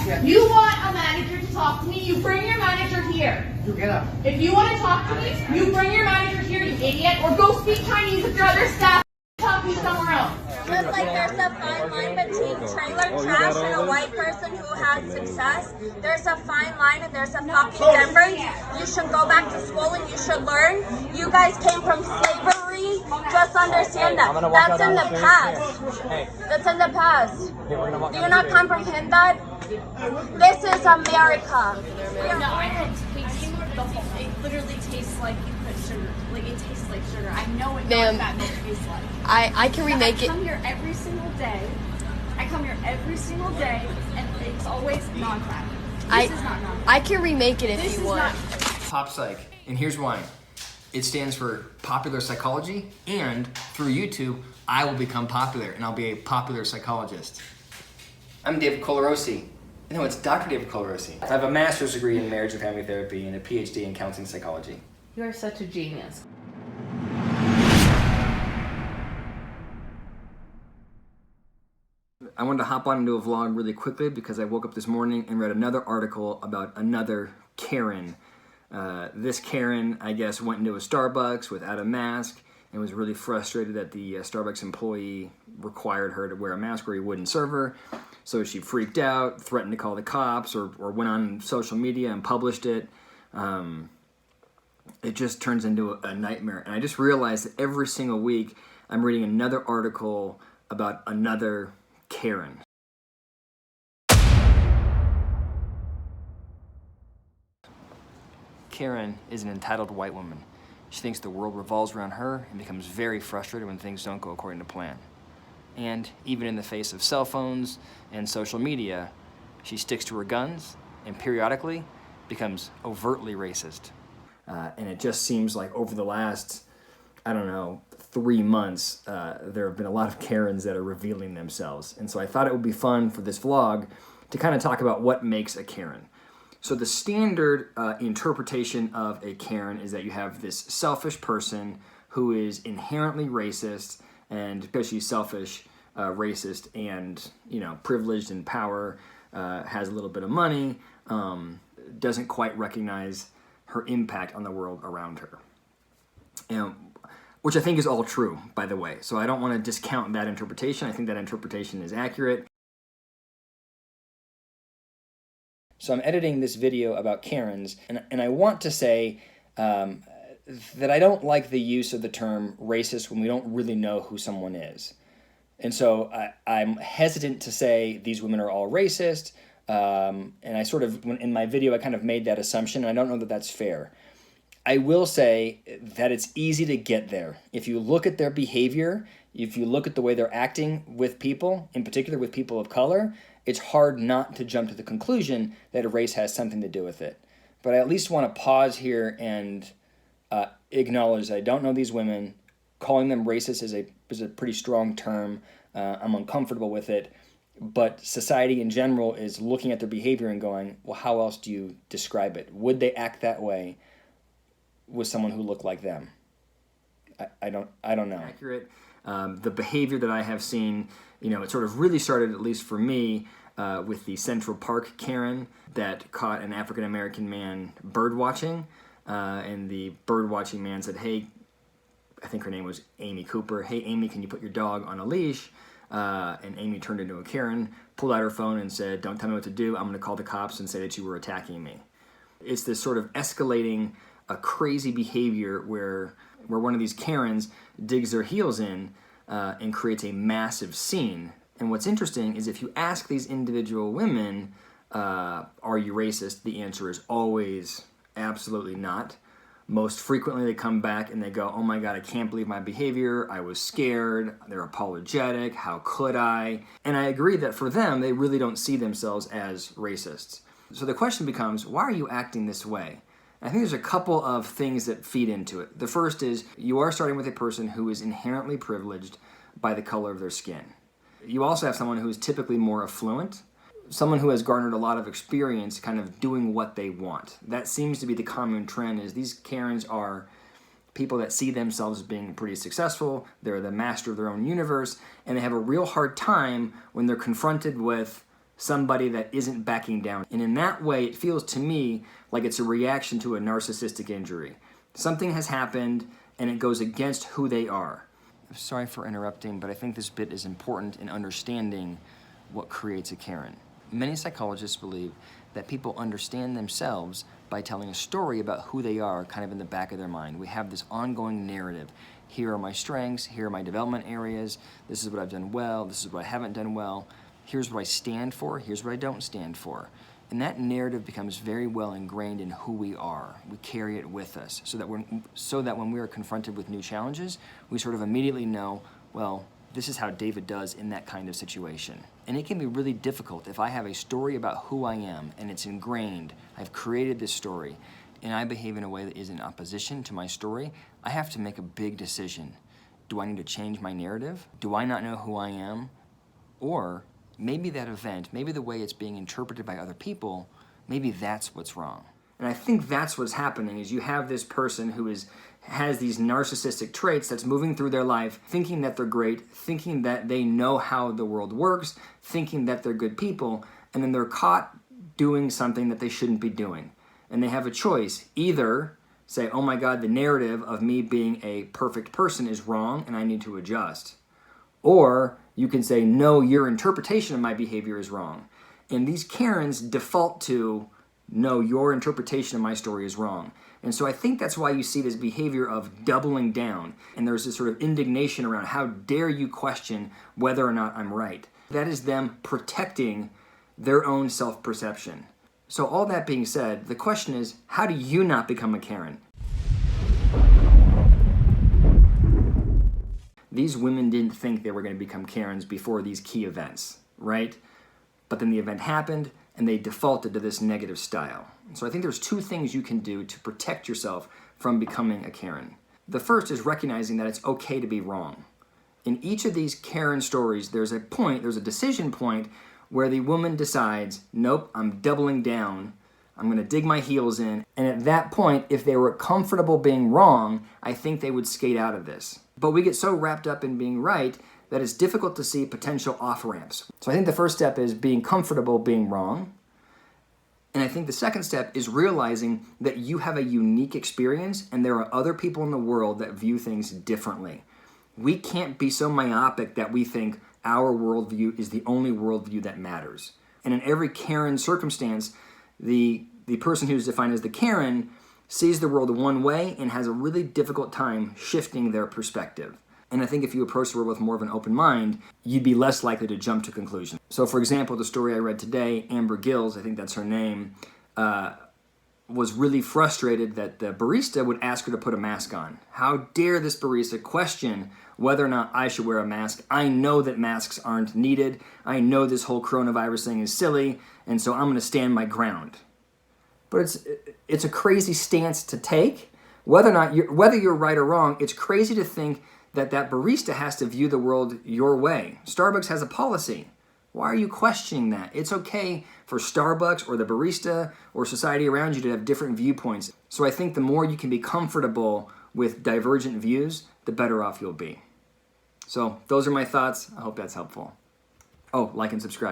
You want a manager to talk to me? You bring your manager here. You get up. If you want to talk to me, you bring your manager here, you idiot, or go speak Chinese with your other staff. Talk to me somewhere else. Just like there's a fine line between trailer trash and a white person who has success, there's a fine line and there's a fucking difference. You should go back to school and you should learn. You guys came from slavery. Just understand that. That's in the past. That's in the past. Do you not comprehend that? This is America. No, I had tasted the whole. It literally tastes like you put sugar. Like it tastes like sugar. I know what that milk tastes like. I can remake it. I come here every single day. And it's always non-crack. This is not non-crack. I can remake it if you want. Pop Psych, and here's why. It stands for popular psychology, and through YouTube, I will become popular, and I'll be a popular psychologist. I'm David Colarosi. No, it's Dr. David Colarosi. I have a master's degree in marriage and family therapy and a PhD in counseling psychology. You are such a genius. I wanted to hop on into a vlog really quickly because I woke up this morning and read another article about another Karen. This Karen, I guess, went into a Starbucks without a mask and was really frustrated that the Starbucks employee required her to wear a mask or he wouldn't serve her. So she freaked out, threatened to call the cops, or went on social media and published it. It just turns into a nightmare. And I just realized that every single week I'm reading another article about another Karen. Karen is an entitled white woman. She thinks the world revolves around her and becomes very frustrated when things don't go according to plan. And even in the face of cell phones and social media, she sticks to her guns and periodically becomes overtly racist. And it just seems like over the last, 3 months, there have been a lot of Karens that are revealing themselves. And so I thought it would be fun for this vlog to kind of talk about what makes a Karen. So the standard interpretation of a Karen is that you have this selfish person who is inherently racist, and because she's selfish, racist, and privileged in power, has a little bit of money, doesn't quite recognize her impact on the world around her. Which I think is all true, by the way. So I don't want to discount that interpretation. I think that interpretation is accurate. So I'm editing this video about Karens, and I want to say that I don't like the use of the term racist when we don't really know who someone is. And so I'm hesitant to say these women are all racist, and I sort of, in my video, I kind of made that assumption, and I don't know that that's fair. I will say that it's easy to get there. If you look at their behavior, if you look at the way they're acting with people, in particular with people of color, it's hard not to jump to the conclusion that a race has something to do with it. But I at least want to pause here and acknowledge that I don't know these women. Calling them racist is a pretty strong term. I'm uncomfortable with it. But society in general is looking at their behavior and going, well, how else do you describe it? Would they act that way with someone who looked like them? I don't know. Accurate. The behavior that I have seen, it sort of really started, at least for me, with the Central Park Karen that caught an African-American man bird watching. And the bird watching man said, hey, I think her name was Amy Cooper, hey, Amy, can you put your dog on a leash? And Amy turned into a Karen, pulled out her phone and said, don't tell me what to do. I'm going to call the cops and say that you were attacking me. It's this sort of escalating a crazy behavior where one of these Karens digs their heels in and creates a massive scene. And what's interesting is if you ask these individual women, are you racist? The answer is always absolutely not. Most frequently they come back and they go, oh my God, I can't believe my behavior. I was scared. They're apologetic. How could I? And I agree that for them, they really don't see themselves as racists. So the question becomes, why are you acting this way? I think there's a couple of things that feed into it. The first is you are starting with a person who is inherently privileged by the color of their skin. You also have someone who is typically more affluent, someone who has garnered a lot of experience kind of doing what they want. That seems to be the common trend, is these Karens are people that see themselves as being pretty successful, they're the master of their own universe, and they have a real hard time when they're confronted with somebody that isn't backing down. And in that way, it feels to me like it's a reaction to a narcissistic injury. Something has happened and it goes against who they are. Sorry for interrupting, but I think this bit is important in understanding what creates a Karen. Many psychologists believe that people understand themselves by telling a story about who they are kind of in the back of their mind. We have this ongoing narrative. Here are my strengths, here are my development areas, this is what I've done well, this is what I haven't done well, here's what I stand for, here's what I don't stand for. And that narrative becomes very well ingrained in who we are. We carry it with us so that when we are confronted with new challenges, we sort of immediately know, well, this is how David does in that kind of situation. And it can be really difficult if I have a story about who I am and it's ingrained, I've created this story, and I behave in a way that is in opposition to my story, I have to make a big decision. Do I need to change my narrative? Do I not know who I am? Or maybe that event, maybe the way it's being interpreted by other people, maybe that's what's wrong. And I think that's what's happening is you have this person who has these narcissistic traits that's moving through their life, thinking that they're great, thinking that they know how the world works, thinking that they're good people, and then they're caught doing something that they shouldn't be doing. And they have a choice. Either say, oh my God, the narrative of me being a perfect person is wrong and I need to adjust. Or you can say, no, your interpretation of my behavior is wrong. And these Karens default to, no, your interpretation of my story is wrong. And so I think that's why you see this behavior of doubling down. And there's this sort of indignation around, how dare you question whether or not I'm right? That is them protecting their own self-perception. So all that being said, the question is, how do you not become a Karen? These women didn't think they were going to become Karens before these key events, right? But then the event happened and they defaulted to this negative style. So I think there's two things you can do to protect yourself from becoming a Karen. The first is recognizing that it's okay to be wrong. In each of these Karen stories, there's a decision point where the woman decides, nope, I'm doubling down, I'm going to dig my heels in, and at that point, if they were comfortable being wrong, I think they would skate out of this. But we get so wrapped up in being right that it's difficult to see potential off-ramps. So I think the first step is being comfortable being wrong, and I think the second step is realizing that you have a unique experience and there are other people in the world that view things differently. We can't be so myopic that we think our worldview is the only worldview that matters. And in every Karen circumstance, the person who's defined as the Karen sees the world one way and has a really difficult time shifting their perspective. And I think if you approach the world with more of an open mind, you'd be less likely to jump to conclusions. So for example, the story I read today, Amber Gills, I think that's her name, was really frustrated that the barista would ask her to put a mask on. How dare this barista question whether or not I should wear a mask? I know that masks aren't needed. I know this whole coronavirus thing is silly, and so I'm going to stand my ground. But it's a crazy stance to take. Whether you're right or wrong, it's crazy to think that barista has to view the world your way. Starbucks has a policy. Why are you questioning that? It's okay for Starbucks or the barista or society around you to have different viewpoints. So I think the more you can be comfortable with divergent views, the better off you'll be. So those are my thoughts. I hope that's helpful. Oh, like and subscribe.